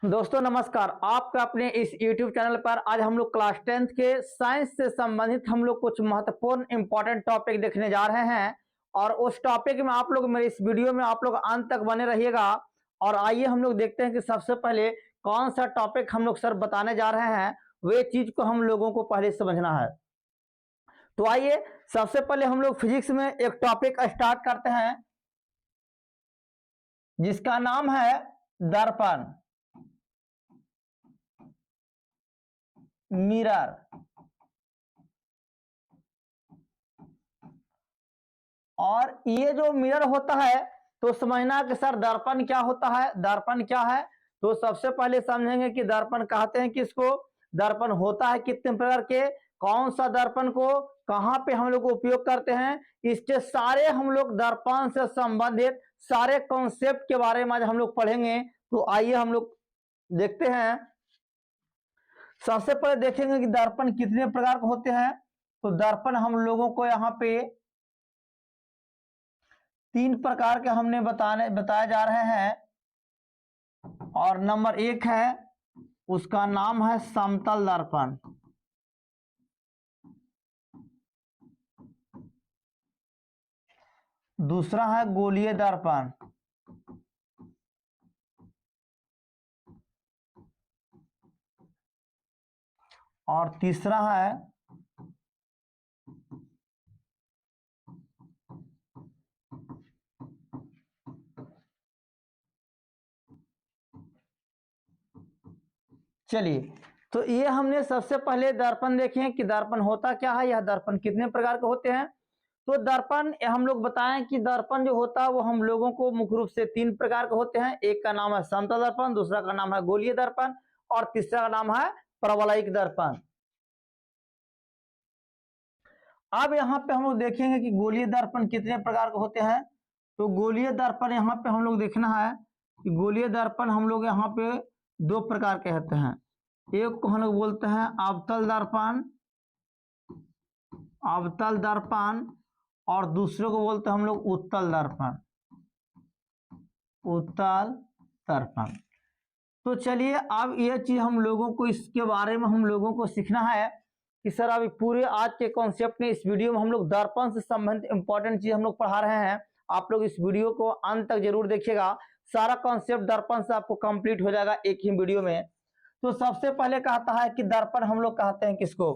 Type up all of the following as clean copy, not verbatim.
दोस्तों नमस्कार। आपका अपने इस YouTube चैनल पर आज हम लोग क्लास 10th के साइंस से संबंधित हम लोग कुछ महत्वपूर्ण इंपॉर्टेंट टॉपिक देखने जा रहे हैं और उस टॉपिक में आप लोग मेरे इस वीडियो में आप लोग अंत तक बने रहिएगा। और आइए हम लोग देखते हैं कि सबसे पहले कौन सा टॉपिक हम लोग सर बताने जा रहे हैं, वे चीज को हम लोगों को पहले समझना है। तो आइए सबसे पहले हम लोग फिजिक्स में एक टॉपिक स्टार्ट करते हैं जिसका नाम है दर्पण, मिरर। और ये जो मिरर होता है तो समझना कि सर दर्पण क्या होता है, दर्पण क्या है। तो सबसे पहले समझेंगे कि दर्पण कहते हैं किसको, दर्पण होता है कितने प्रकार के, कौन सा दर्पण को कहां पे हम लोग उपयोग करते हैं, इसके सारे हम लोग दर्पण से संबंधित सारे कॉन्सेप्ट के बारे में आज हम लोग पढ़ेंगे। तो आइए हम लोग देखते हैं। सबसे पहले देखेंगे कि दर्पण कितने प्रकार के होते हैं। तो दर्पण हम लोगों को यहाँ पे 3 प्रकार के हमने बताए जा रहे हैं। और नंबर 1 है, उसका नाम है समतल दर्पण। दूसरा है गोलीय दर्पण। और तीसरा है चलिए, तो ये हमने सबसे पहले दर्पण देखे कि दर्पण होता क्या है, यह दर्पण कितने प्रकार के होते हैं। तो दर्पण हम लोग बताएं कि दर्पण जो होता है वो हम लोगों को मुख्य रूप से 3 प्रकार के होते हैं। एक का नाम है समतल दर्पण, दूसरा का नाम है गोलीय दर्पण और तीसरा का नाम है परवलयिक दर्पण। अब यहाँ पे हम लोग देखेंगे कि गोलीय दर्पण कितने प्रकार के होते हैं। तो गोलीय दर्पण यहाँ पे हम लोग देखना है कि गोलीय दर्पण हम लोग यहाँ पे 2 प्रकार के होते हैं। एक को हम लोग बोलते हैं अवतल दर्पण, अवतल दर्पण, और दूसरे को बोलते हैं हम लोग उत्तल दर्पण, उत्तल दर्पण। तो चलिए अब ये चीज हम लोगों को इसके बारे में हम लोगों को सीखना है कि सर अभी पूरे आज के कॉन्सेप्ट में इस वीडियो में हम लोग दर्पण से संबंधित इंपॉर्टेंट चीज हम लोग पढ़ा रहे हैं। आप लोग इस वीडियो को अंत तक जरूर देखिएगा, सारा कॉन्सेप्ट दर्पण से आपको कंप्लीट हो जाएगा एक ही वीडियो में। तो सबसे पहले कहता है कि दर्पण हम लोग कहते हैं किसको,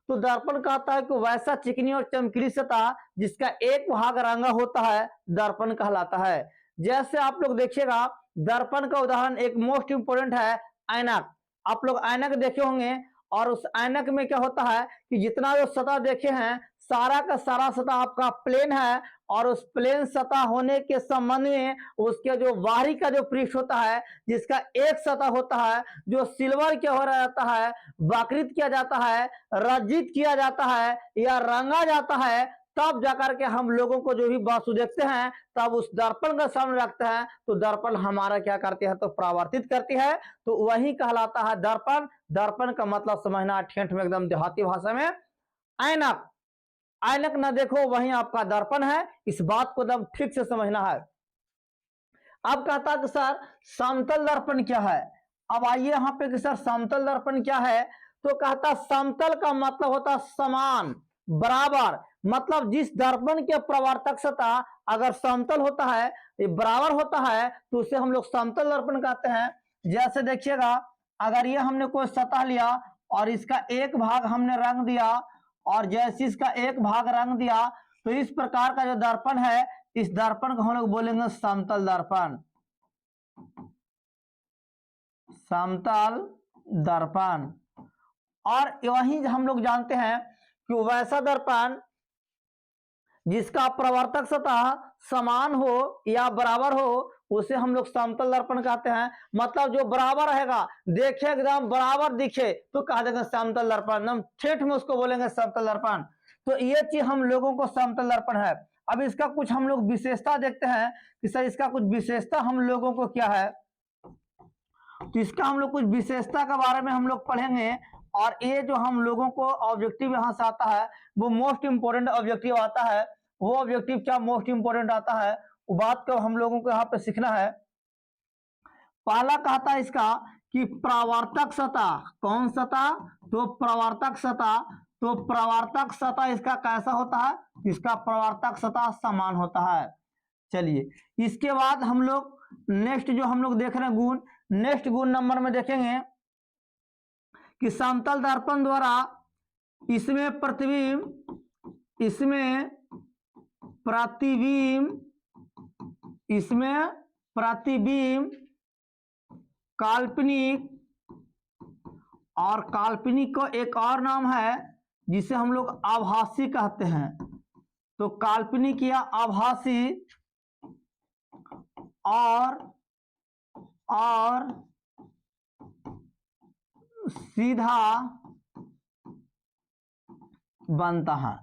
तो दर्पण कहता है कि वैसा चिकनी और चमकीली सतह जिसका एक भाग रंगा होता है दर्पण कहलाता है। जैसे आप लोग देखिएगा दर्पण का उदाहरण एक मोस्ट इंपोर्टेंट है ऐनक। आप लोग ऐनक देखे होंगे और उस ऐनक में क्या होता है कि जितना जो सतह देखे हैं सारा का सारा सतह आपका प्लेन है और उस प्लेन सतह होने के संबंध में उसके जो बाहरी का जो पृष्ठ होता है जिसका एक सतह होता है जो सिल्वर के हो जाता है, बाकृत किया जाता है, रंजित किया जाता है या रंगा जाता है, तब जाकर के हम लोगों को जो भी वस्तु देखते हैं तब उस दर्पण का सामने रखते हैं तो दर्पण हमारा क्या करती है, तो परावर्तित करती है। तो वही कहलाता है दर्पण। दर्पण का मतलब समझना ठेठ में एकदम देहाती भाषा में ऐनक। ऐनक न देखो वही आपका दर्पण है, इस बात को एकदम ठीक से समझना है। अब कहता है कि सर समतल दर्पण क्या है। अब आइए यहाँ पे कि सर समतल दर्पण क्या है। तो कहता समतल का मतलब होता समान, बराबर। मतलब जिस दर्पण के प्रवर्तक सतह अगर समतल होता है, ये बराबर होता है, तो उसे हम लोग समतल दर्पण कहते हैं। जैसे देखिएगा अगर ये हमने कोई सतह लिया और इसका एक भाग हमने रंग दिया और जैसे इसका एक भाग रंग दिया तो इस प्रकार का जो दर्पण है इस दर्पण को हम लोग बोलेंगे समतल दर्पण, समतल दर्पण। और वही हम लोग जानते हैं कि वैसा दर्पण जिसका प्रवर्तक सतह समान हो या बराबर हो उसे हम लोग समतल दर्पण कहते हैं। मतलब जो बराबर रहेगा, देखे एकदम बराबर दिखे तो कह देंगे समतल दर्पण, एकदम ठेठ में उसको बोलेंगे समतल दर्पण। तो ये चीज हम लोगों को समतल दर्पण है। अब इसका कुछ हम लोग विशेषता देखते हैं कि सर इसका कुछ विशेषता हम लोगों को क्या है। तो इसका हम लोग कुछ विशेषता के बारे में हम लोग पढ़ेंगे। और ये जो हम लोगों को ऑब्जेक्टिव यहाँ से आता है वो मोस्ट इंपोर्टेंट ऑब्जेक्टिव आता है। वो ऑब्जेक्टिव क्या मोस्ट इंपोर्टेंट आता है वो बात को हम लोगों को यहाँ पे सीखना है। पहला कहता है इसका कि प्रवर्तक सतह, कौन सतह, तो प्रवर्तक सतह, तो प्रवर्तक सतह इसका कैसा होता है, इसका प्रवर्तक सतह समान होता है। चलिए इसके बाद हम लोग नेक्स्ट जो हम लोग देख रहे हैं गुण, नेक्स्ट गुण नंबर में देखेंगे कि समतल दर्पण द्वारा इसमें प्रतिबिंब, इसमें प्रतिबिंब काल्पनिक, और काल्पनिक को एक और नाम है जिसे हम लोग आभासी कहते हैं। तो काल्पनिक या आभासी और सीधा बनता है।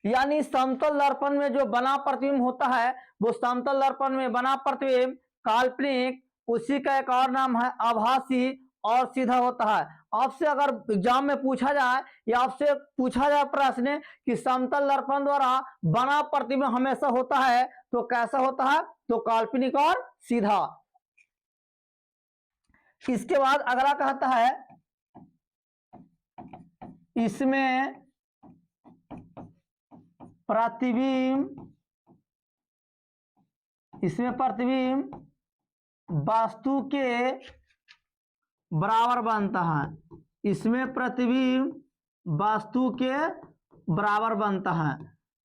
यानी समतल दर्पण में जो बना प्रतिबिंब होता है वो समतल दर्पण में बना प्रतिबिंब काल्पनिक, उसी का एक और नाम है आभासी और सीधा होता है। आपसे अगर एग्जाम में पूछा जाए या आपसे पूछा जाए प्रश्न कि समतल दर्पण द्वारा बना प्रतिबिंब हमेशा होता है तो कैसा होता है, तो काल्पनिक और सीधा। इसके बाद अगला कहता है इसमें प्रतिबिंब वस्तु के बराबर बनता है, इसमें प्रतिबिंब वस्तु के बराबर बनता है।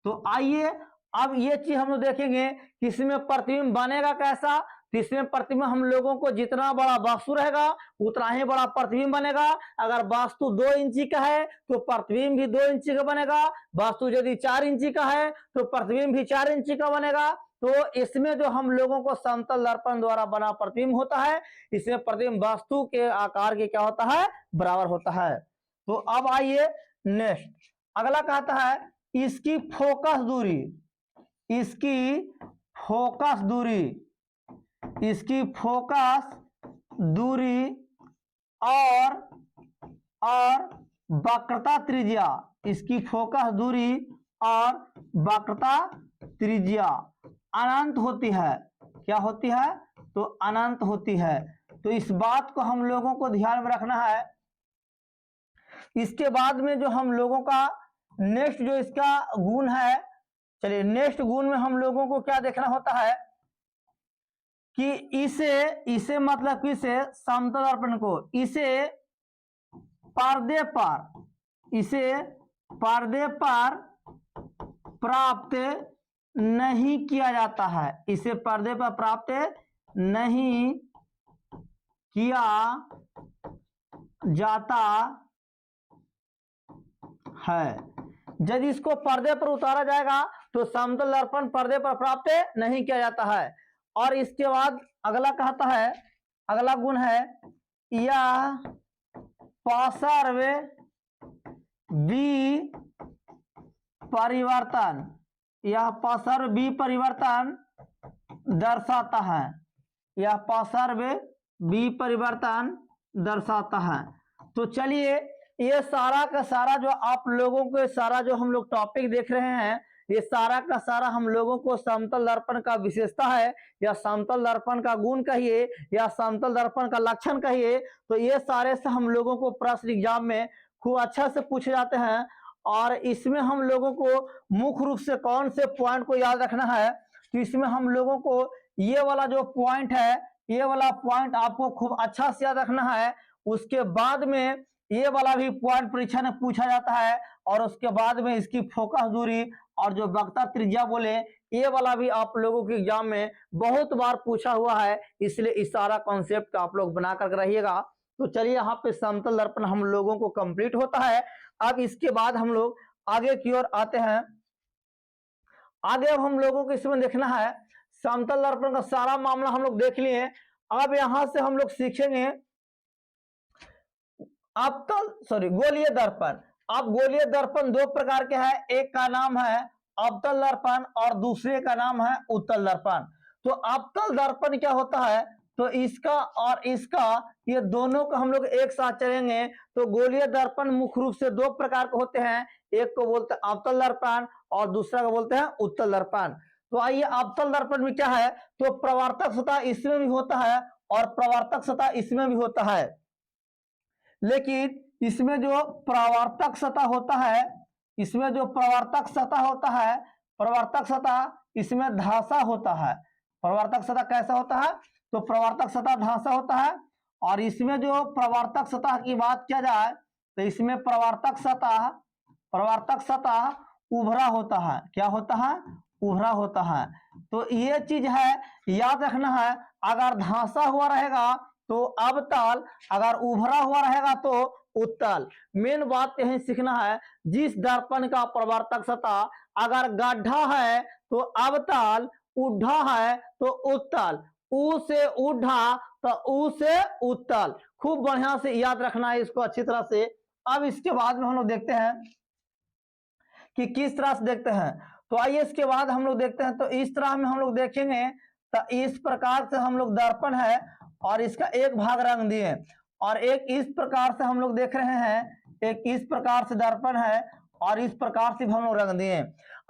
तो आइए अब ये चीज हम लोग देखेंगे कि इसमें प्रतिबिंब बनेगा कैसा। तो इसमें प्रतिबिंब हम लोगों को जितना बड़ा वस्तु रहेगा उतना ही बड़ा प्रतिबिंब बनेगा। अगर वस्तु 2 इंची का है तो प्रतिबिंब भी 2 इंची का बनेगा, वस्तु यदि 4 इंची का है तो प्रतिबिंब भी 4 इंची का बनेगा। तो इसमें जो हम लोगों को समतल दर्पण द्वारा बना प्रतिबिंब होता है, इसमें प्रतिबिंब वस्तु के आकार के क्या होता है, बराबर होता है। तो अब आइए नेक्स्ट अगला कहता है इसकी फोकस दूरी, इसकी फोकस दूरी और वक्रता त्रिज्या, इसकी फोकस दूरी और वक्रता त्रिज्या अनंत होती है। क्या होती है, तो अनंत होती है। तो इस बात को हम लोगों को ध्यान में रखना है। इसके बाद में जो हम लोगों का नेक्स्ट जो इसका गुण है, चलिए नेक्स्ट गुण में हम लोगों को क्या देखना होता है कि इसे मतलब कि इसे समतल दर्पण को इसे पर्दे पर प्राप्त नहीं किया जाता है, इसे पर्दे पर प्राप्त नहीं किया जाता है। यदि इसको पर्दे पर उतारा जाएगा तो समतल दर्पण पर्दे पर प्राप्त नहीं किया जाता है। और इसके बाद अगला कहता है, अगला गुण है यह पार्श्व परिवर्तन दर्शाता है, यह पार्श्व परिवर्तन दर्शाता है। तो चलिए ये सारा का सारा जो आप लोगों को सारा जो हम लोग टॉपिक देख रहे हैं, ये सारा का सारा हम लोगों को समतल दर्पण का विशेषता है या समतल दर्पण का गुण कहिए या समतल दर्पण का लक्षण कहिए। तो ये सारे से हम लोगों को प्रश्न एग्जाम में खूब अच्छा से पूछे जाते हैं। और इसमें हम लोगों को मुख्य रूप से कौन से पॉइंट को याद रखना है, तो इसमें हम लोगों को ये वाला जो पॉइंट है, ये वाला पॉइंट आपको खूब अच्छा से याद रखना है। उसके बाद में ये वाला भी पॉइंट परीक्षा में पूछा जाता है और उसके बाद में इसकी फोकस दूरी और जो वक्रता त्रिज्या बोले, ये वाला भी आप लोगों के एग्जाम में बहुत बार पूछा हुआ है। इसलिए इस सारा कॉन्सेप्ट आप लोग बना कर रहिएगा। तो चलिए यहाँ पे समतल दर्पण हम लोगों को कंप्लीट होता है। अब इसके बाद हम लोग आगे की ओर आते हैं। आगे अब हम लोगों को इसमें देखना है समतल दर्पण का सारा मामला हम लोग देख लिए। अब यहां से हम लोग सीखेंगे गोलीय दर्पण। अब गोलीय दर्पण 2 प्रकार के हैं, एक का नाम है अवतल दर्पण और दूसरे का नाम है उत्तल दर्पण। तो अवतल दर्पण क्या होता है, तो इसका और इसका ये दोनों को हम लोग एक साथ चलेंगे। तो गोलीय दर्पण मुख्य रूप से 2 प्रकार के होते हैं, एक को बोलते हैं अवतल दर्पण और दूसरा को बोलते हैं उत्तल दर्पण। तो आइए अवतल दर्पण में क्या है, तो प्रवर्तक सतह इसमें भी होता है और प्रवर्तक सतह इसमें भी होता है। लेकिन इसमें जो प्रवर्तक सतह होता है, इसमें जो प्रवर्तक सतह होता है, प्रवर्तक सतह इसमें धासा होता है। प्रवर्तक सतह कैसा होता है? तो प्रवर्तक सतह धासा होता है। और इसमें जो प्रवर्तक सतह की बात किया जाए तो इसमें प्रवर्तक सतह उभरा होता है। क्या होता है? उभरा होता है। तो ये चीज है, याद रखना है। अगर धांसा हुआ रहेगा तो अवतल, अगर उभरा हुआ रहेगा तो उत्तल। मेन बात यही सीखना है। जिस दर्पण का प्रवर्तक सतह अगर गड्ढा है तो अवतल, उड्ढा है तो उत्तल, ऊ से उड्ढा तो ऊ से उत्तल। खूब बढ़िया से याद रखना है इसको अच्छी तरह से। अब इसके बाद में हम लोग देखते हैं कि किस तरह से देखते हैं। तो आइए इसके बाद हम लोग देखते हैं। तो इस तरह में हम लोग देखेंगे तो इस प्रकार से हम लोग दर्पण है और इसका एक भाग रंग दिए, और एक इस प्रकार से हम लोग देख रहे हैं, एक इस प्रकार से दर्पण है और इस प्रकार से हम लोग रंग दिए।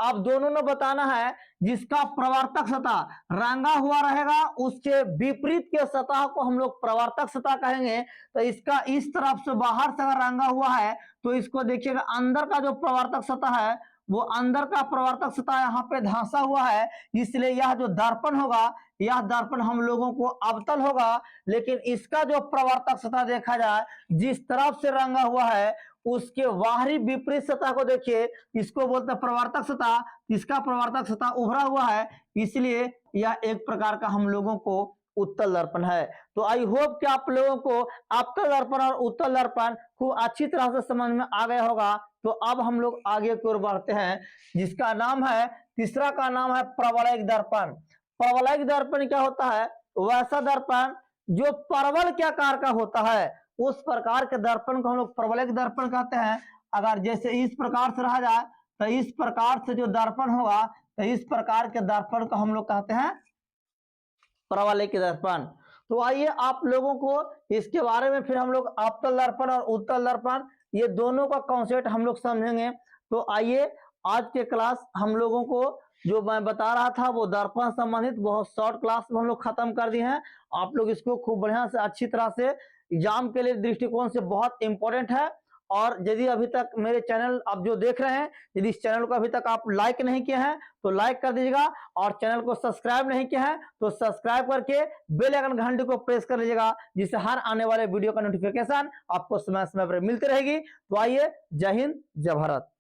अब दोनों ने बताना है जिसका प्रवर्तक सतह रंगा हुआ रहेगा उसके विपरीत के सतह को हम लोग प्रवर्तक सतह कहेंगे। तो इसका इस तरफ से बाहर से अगर रंगा हुआ है तो इसको देखिएगा अंदर का जो प्रवर्तक सतह है वो अंदर का प्रवर्तक सतह यहाँ पे धंसा हुआ है, इसलिए यह जो दर्पण होगा यह दर्पण हम लोगों को अवतल होगा। लेकिन इसका जो प्रवर्तक सतह देखा जाए जिस तरफ से रंगा हुआ है उसके बाहरी विपरीत सतह को देखिए, इसको बोलते हैं प्रवर्तक सतह। इसका प्रवर्तक सतह उभरा हुआ है, इसलिए यह एक प्रकार का हम लोगों को उत्तल दर्पण है। तो आई होप कि आप लोगों को अवतल दर्पण और उत्तल दर्पण खूब अच्छी तरह से समझ में आ गया होगा। तो अब हम लोग आगे की ओर बढ़ते हैं, जिसका नाम है, तीसरा का नाम है परवलयिक दर्पण। परवलयिक दर्पण क्या होता है? वैसा दर्पण जो परवल के आकार का होता है, उस प्रकार के दर्पण को हम लोग परवलयिक दर्पण कहते हैं। अगर जैसे इस प्रकार से रहा जाए तो इस प्रकार से जो दर्पण होगा तो इस प्रकार के दर्पण को हम लोग कहते हैं परवलयिक दर्पण। तो आइए आप लोगों को इसके बारे में फिर हम लोग अवतल दर्पण और उत्तल दर्पण ये दोनों का कॉन्सेप्ट हम लोग समझेंगे। तो आइए आज के क्लास हम लोगों को जो मैं बता रहा था वो दर्पण संबंधित बहुत शॉर्ट क्लास में हम लोग खत्म कर दिए हैं। आप लोग इसको खूब बढ़िया से अच्छी तरह से एग्जाम के लिए दृष्टिकोण से बहुत इंपॉर्टेंट है। और यदि अभी तक मेरे चैनल आप जो देख रहे हैं, यदि इस चैनल को अभी तक आप लाइक नहीं किए हैं तो लाइक कर दीजिएगा, और चैनल को सब्सक्राइब नहीं किए हैं तो सब्सक्राइब करके बेल आइकन घंटी को प्रेस कर लीजिएगा, जिससे हर आने वाले वीडियो का नोटिफिकेशन आपको समय समय पर मिलती रहेगी। तो आइए, जय हिंद, जय भारत।